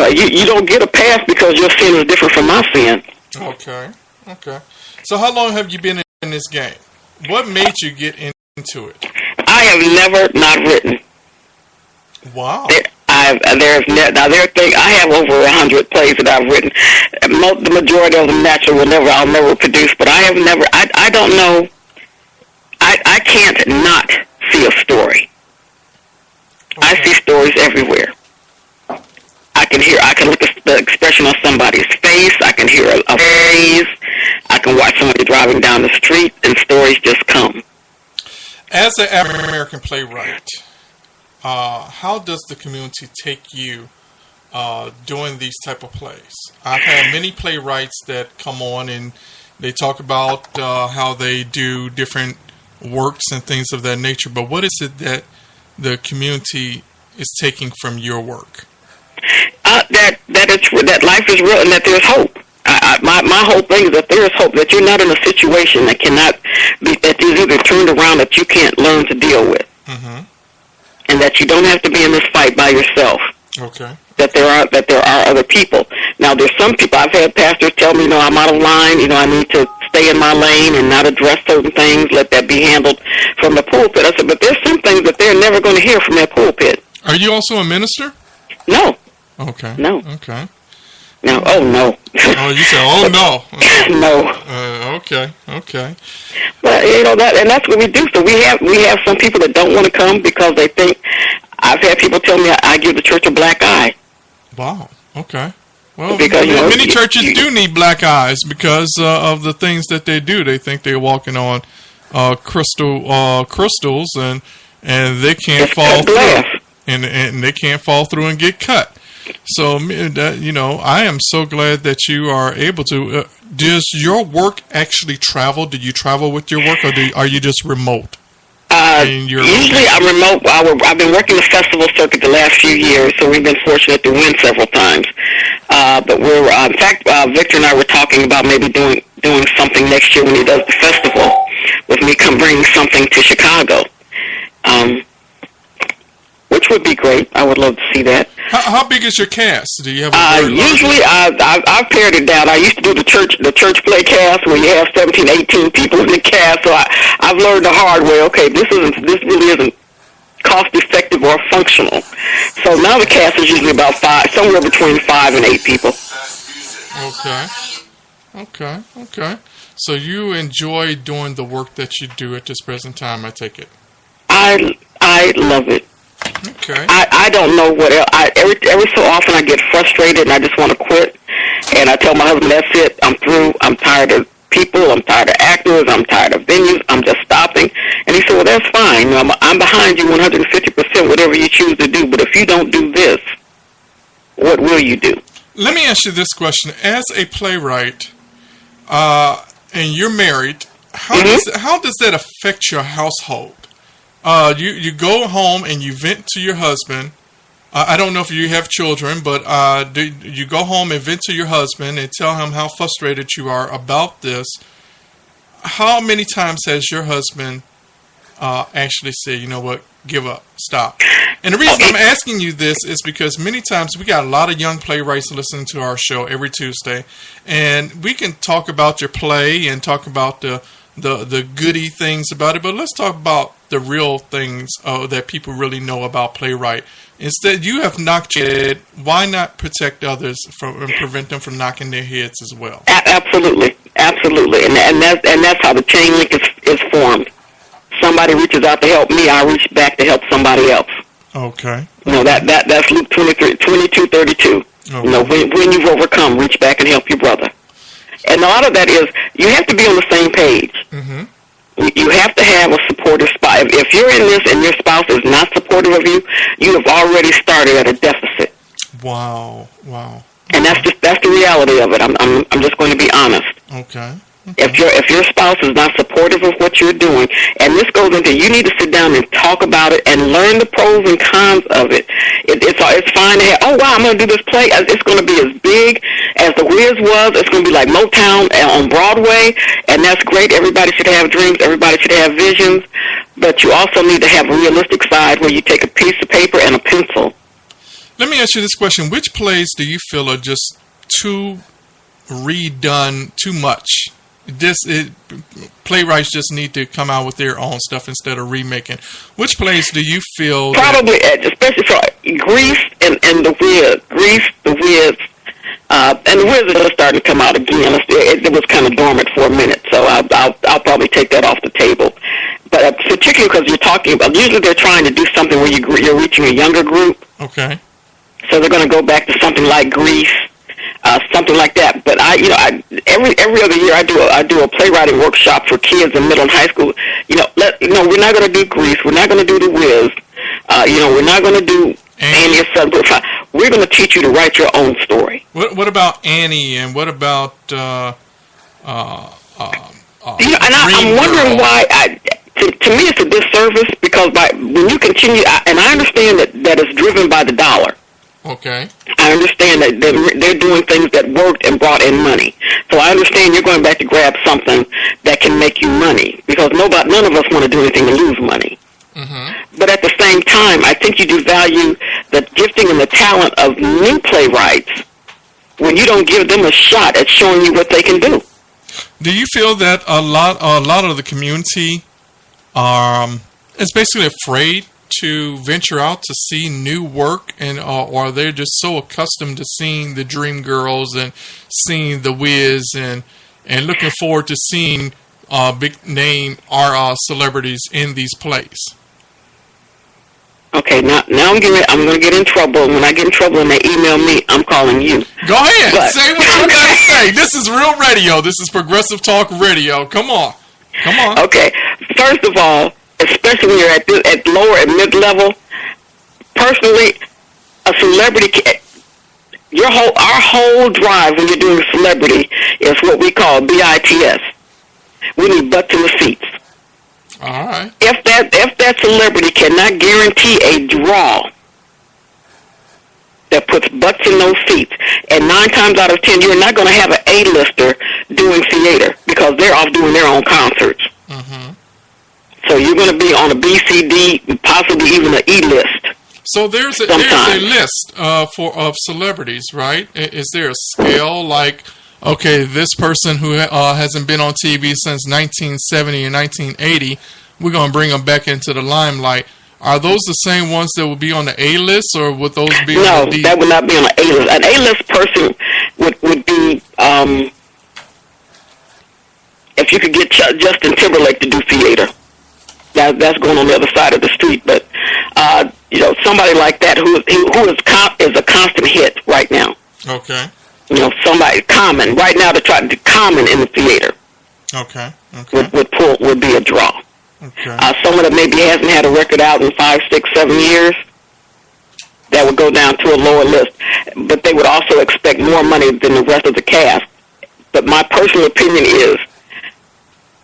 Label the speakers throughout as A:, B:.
A: you don't get a pass because your sin is different from my sin.
B: Okay. So how long have you been in this game? What made you get into it?
A: I have never not written.
B: Wow.
A: I have over 100 plays that I've written. The majority of them I'll never produce, but I have never. I don't know. I can't not see a story. Okay. I see stories everywhere. I can look at the expression on somebody's face. I can hear a phrase. I can watch somebody driving down the street, and stories just come.
B: As an African-American playwright, how does the community take you doing these type of plays? I've had many playwrights that come on and they talk about how they do different works and things of that nature, but what is it that the community is taking from your work? That life is real and that there's hope. My whole thing is that there is hope, that you're not in a situation that cannot be, that is either turned around that you can't learn to deal with. Mm-hmm. And that you don't have to be in this fight by yourself. Okay. That there are other people. Now, there's some people, I've had pastors tell me, I'm out of line, I need to stay in my lane and not address certain things, let that be handled from the pulpit. I said, but there's some things that they're never going to hear from that pulpit. Are you also a minister?
A: No.
B: Okay.
A: No.
B: Okay.
A: No. Oh, no.
B: Oh, you said, oh, no.
A: No.
B: Okay.
A: But, that's what we do. So we have some people that don't want to come because they think, I've had people tell me I give the church a black eye.
B: Wow. Okay. Well,
A: because,
B: many churches do need black eyes because of the things that they do. They think they're walking on crystals and they can't fall through. And they can't fall through and get cut. So, I am so glad that you are able to. Does your work actually travel? Do you travel with your work, or are you just remote?
A: Usually I'm remote. I've been working the festival circuit the last few years, so we've been fortunate to win several times. But we're, in fact, Victor and I were talking about maybe doing something next year when he does the festival, with me bringing something to Chicago. Which would be great. I would love to see that.
B: How big is your cast? Do you have
A: usually I've pared it down. I used to do the church play cast where you have 17, 18 people in the cast. So I've learned the hard way. Okay, this really isn't cost effective or functional. So now the cast is usually about somewhere between 5 and 8 people.
B: Okay. So you enjoy doing the work that you do at this present time, I take it.
A: I love it.
B: Okay.
A: I don't know what else. Every so often I get frustrated and I just want to quit. And I tell my husband, that's it. I'm through. I'm tired of people. I'm tired of actors. I'm tired of venues. I'm just stopping. And he said, well, that's fine. I'm behind you 150%, whatever you choose to do. But if you don't do this, what will you do?
B: Let me ask you this question. As a playwright, and you're married, how does that affect your household? You go home and you vent to your husband. I don't know if you have children, but do you go home and vent to your husband and tell him how frustrated you are about this? How many times has your husband actually said, you know what, give up, stop? And the reason I'm asking you this is because many times we got a lot of young playwrights listening to our show every Tuesday, and we can talk about your play and talk about the goody things about it, but let's talk about the real things that people really know about Playwright. Instead, you have knocked your head. Why not protect others and prevent them from knocking their heads as well?
A: Absolutely, and that's how the chain link is formed. Somebody reaches out to help me, I reach back to help somebody else.
B: Okay.
A: That's Luke 22:32. Okay. When you've overcome, reach back and help your brother. And a lot of that is you have to be on the same page. Mm-hmm. You have to have a supportive spouse. If you're in this and your spouse is not supportive of you, you have already started at a deficit.
B: Wow.
A: And that's the reality of it. I'm just going to be honest.
B: Okay.
A: If your spouse is not supportive of what you're doing, and this goes into, you need to sit down and talk about it and learn the pros and cons of it. It's fine to have, oh wow, I'm going to do this play. It's going to be as big as The Wiz was. It's going to be like Motown on Broadway, and that's great. Everybody should have dreams. Everybody should have visions. But you also need to have a realistic side where you take a piece of paper and a pencil.
B: Let me ask you this question: which plays do you feel are just too redone, too much? Playwrights just need to come out with their own stuff instead of remaking. Which plays do you feel
A: probably, especially for Grease and the Wiz, the Wiz, and the Wiz is just starting to come out again. It was kind of dormant for a minute, so I'll probably take that off the table. But particularly because you're talking about, usually they're trying to do something where you're reaching a younger group.
B: Okay.
A: So they're going to go back to something like Grease. Something like that, but every other year I do a playwriting workshop for kids in middle and high school. We're not going to do Grease, we're not going to do The Wiz, we're not going to do Annie. We're going to teach you to write your own story.
B: What about Annie, and what about
A: I'm wondering why. To me, it's a disservice because when you continue, and I understand that it's driven by the dollar.
B: Okay.
A: I understand that they're doing things that worked and brought in money. So I understand you're going back to grab something that can make you money because none of us want to do anything to lose money. Mm-hmm. But at the same time, I think you do value the gifting and the talent of new playwrights when you don't give them a shot at showing you what they can do.
B: Do you feel that a lot of the community is basically afraid to venture out to see new work, and or they're just so accustomed to seeing the Dream Girls and seeing the Wiz and looking forward to seeing big name celebrities in these plays?
A: Okay, now I'm going to get in trouble. When I get in trouble and they email me, I'm calling you.
B: Go ahead, say what you got to say. This is real radio. This is Progressive Talk Radio. Come on.
A: Okay, first of all, especially when you're at lower and mid-level, personally, a celebrity, our whole drive when you're doing celebrity is what we call BITS. We need butts in the seats.
B: All right.
A: If that celebrity cannot guarantee a draw that puts butts in those seats, and 9 times out of 10, you're not going to have an A-lister doing theater because they're off doing their own concerts. Mm-hmm. So you're going to be on a B, C, D, possibly even an E list.
B: So there's a list of celebrities, right? Is there a scale like, okay, this person who hasn't been on TV since 1970 and 1980, we're going to bring them back into the limelight? Are those the same ones that would be on the A list, or would those be
A: no,
B: on the D?
A: That would not be on the A list. An A list person would be if you could get Justin Timberlake to do theater. That's going on the other side of the street, but somebody like that who is a constant hit right now.
B: Okay.
A: Somebody Common right now to try to do Common in the theater.
B: Okay.
A: Would be a draw.
B: Okay.
A: Someone that maybe hasn't had a record out in 5, 6, 7 years, that would go down to a lower list. But they would also expect more money than the rest of the cast. But my personal opinion is,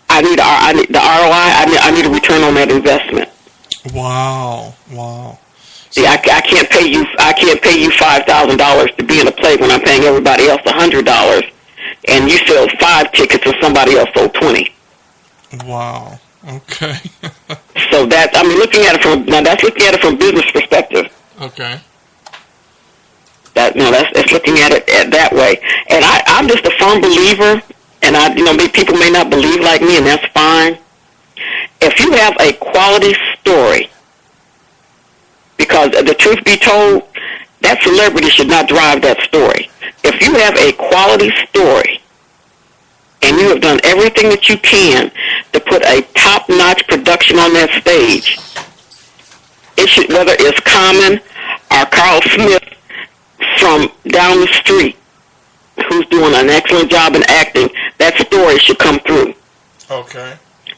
A: I need the ROI. I need a return on that investment.
B: Wow.
A: See, I can't pay you $5,000 to be in a play when I'm paying everybody else $100, and you sell 5 tickets and somebody else sold 20.
B: Wow. Okay.
A: So looking at it from business perspective.
B: Okay.
A: That's looking at it that way. And I'm just a firm believer. And people may not believe like me, and that's fine. If you have a quality story, because the truth be told, that celebrity should not drive that story. If you have a quality story, and you have done everything that you can to put a top-notch production on that stage, it should, whether it's Common or Carl Smith from down the street, who's doing an excellent job in acting, that story should come through.
B: Okay.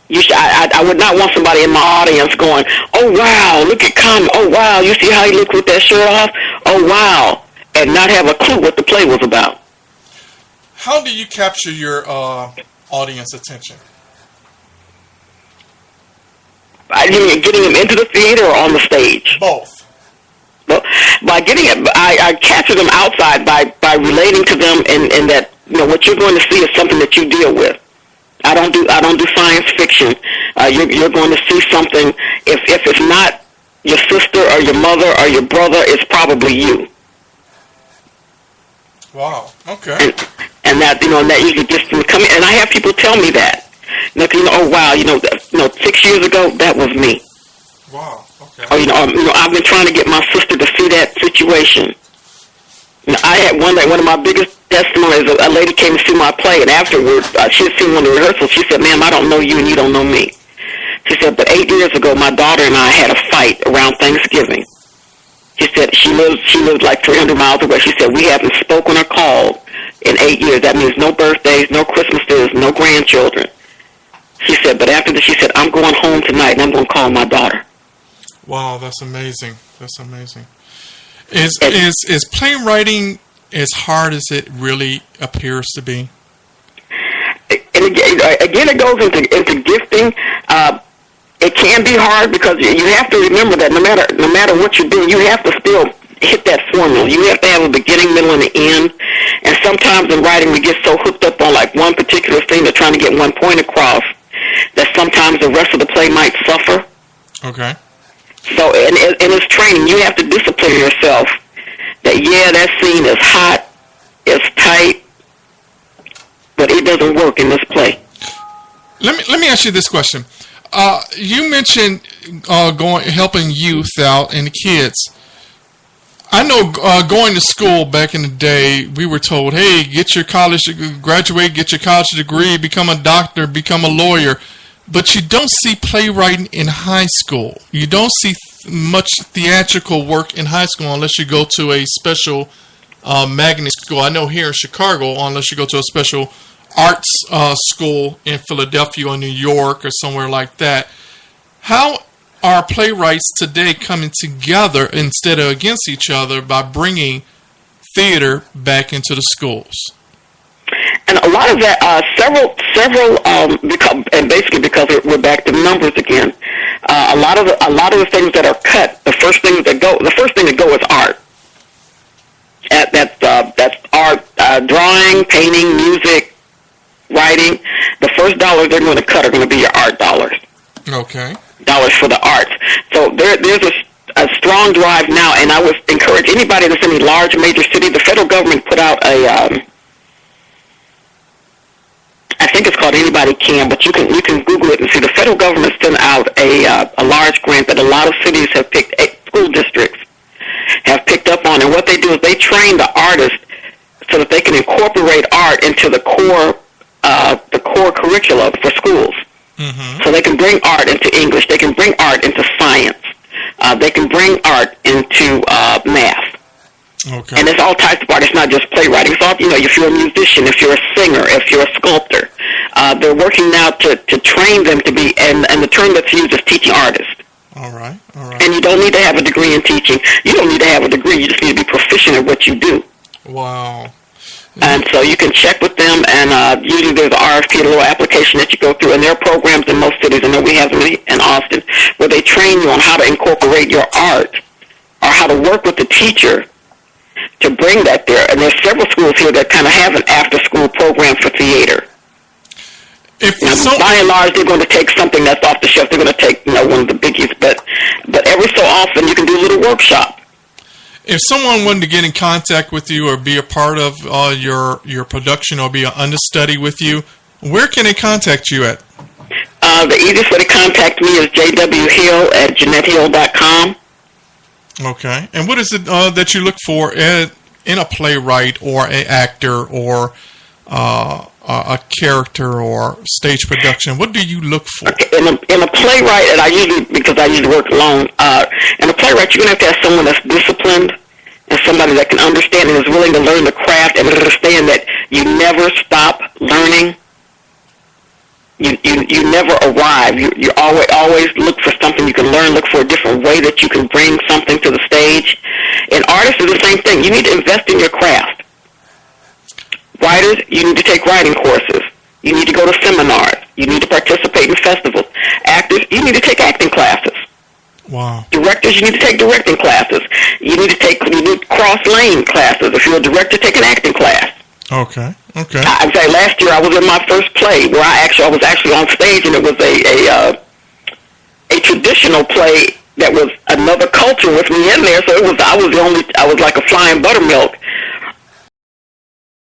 A: I would not want somebody in my audience going, "Oh wow, look at Common. Oh wow, you see how he looked with that shirt off? Oh wow," and not have a clue what the play was about.
B: How do you capture your audience attention?
A: Getting them into the theater or on the stage?
B: Both.
A: Well, by getting it, I capture them outside by relating to them, and that what you're going to see is something that you deal with. I don't do science fiction. You're going to see something. If it's not your sister or your mother or your brother, it's probably you.
B: Wow. Okay.
A: And that, and that usually gets them coming. And I have people tell me that. Oh wow, 6 years ago that was me.
B: Wow. Okay.
A: Or I've been trying to get my sister to see that situation. I had one of my biggest testimonies. A lady came to see my play, and afterwards she had seen one of the rehearsals. She said, "Ma'am, I don't know you, and you don't know me." She said, "But 8 years ago, my daughter and I had a fight around Thanksgiving." She said she lived like 300 miles away. She said we haven't spoken or called in 8 years. That means no birthdays, no Christmases, no grandchildren. She said, but after this, she said, I'm going home tonight, and I'm going to call my daughter.
B: Wow, that's amazing. That's amazing. Is playwriting as hard as it really appears to be?
A: And again, it goes into gifting. It can be hard because you have to remember that no matter what you're doing, you have to still hit that formula. You have to have a beginning, middle, and an end. And sometimes in writing, we get so hooked up on like one particular thing, they're trying to get one point across, that sometimes the rest of the play might suffer.
B: Okay.
A: So in this training, you have to discipline yourself that, that scene is hot, it's tight, but it doesn't work in this play.
B: Let me ask you this question. You mentioned helping youth out and the kids. I know going to school back in the day, we were told, hey, graduate, get your college degree, become a doctor, become a lawyer. But you don't see playwriting in high school. You don't see much theatrical work in high school unless you go to a special magnet school. I know here in Chicago, unless you go to a special arts school in Philadelphia or New York or somewhere like that. How are playwrights today coming together instead of against each other by bringing theater back into the schools?
A: And a lot of that, several, because we're back to numbers again. A lot of the things that are cut, the first thing to go is art. That's art, drawing, painting, music, writing. The first dollars they're going to cut are going to be your art dollars.
B: Okay.
A: Dollars for the arts. So there's a strong drive now, and I would encourage anybody that's in a large major city. The federal government put out I think it's called Anybody Can, but you can Google it and see the federal government sent out a large grant that a lot of cities have picked, school districts have picked up on. And what they do is they train the artists so that they can incorporate art into the core curricula for schools. Mm-hmm. So they can bring art into English. They can bring art into science. They can bring art into math.
B: Okay.
A: And it's all types of art. It's not just playwriting. It's all, if you're a musician, if you're a singer, if you're a sculptor. They're working now to train them to be, and the term that's used is teaching artists.
B: All right.
A: And you don't need to have a degree in teaching. You don't need to have a degree. You just need to be proficient at what you do.
B: Wow.
A: And so you can check with them, and usually there's an RFP, a little application that you go through, and there are programs in most cities. I know we have them in Austin, where they train you on how to incorporate your art or how to work with the teacher to bring that there. And there's several schools here that kind of have an after-school program for theater. By and large, they're going to take something that's off the shelf. They're going to take, one of the biggies. But every so often, you can do a little workshop.
B: If someone wanted to get in contact with you or be a part of your production or be an understudy with you, where can they contact you at?
A: The easiest way to contact me is jwhill@JeanetteHill.com.
B: Okay. And what is it that you look for in a playwright or an actor or a character or stage production? What do you look for?
A: Okay. In a playwright, and because I usually work alone, in a playwright, you're going to have someone that's disciplined and somebody that can understand and is willing to learn the craft and understand that you never stop learning. You never arrive. You always look for something you can learn, look for a different way that you can bring something to the stage. And artists are the same thing. You need to invest in your craft. Writers, you need to take writing courses. You need to go to seminars. You need to participate in festivals. Actors, you need to take acting classes.
B: Wow.
A: Directors, you need to take directing classes. You need cross-lane classes. If you're a director, take an acting class.
B: Okay.
A: I'd say last year I was in my first play where I was actually on stage, and it was a traditional play that was another culture with me in there. So I was like a flying buttermilk.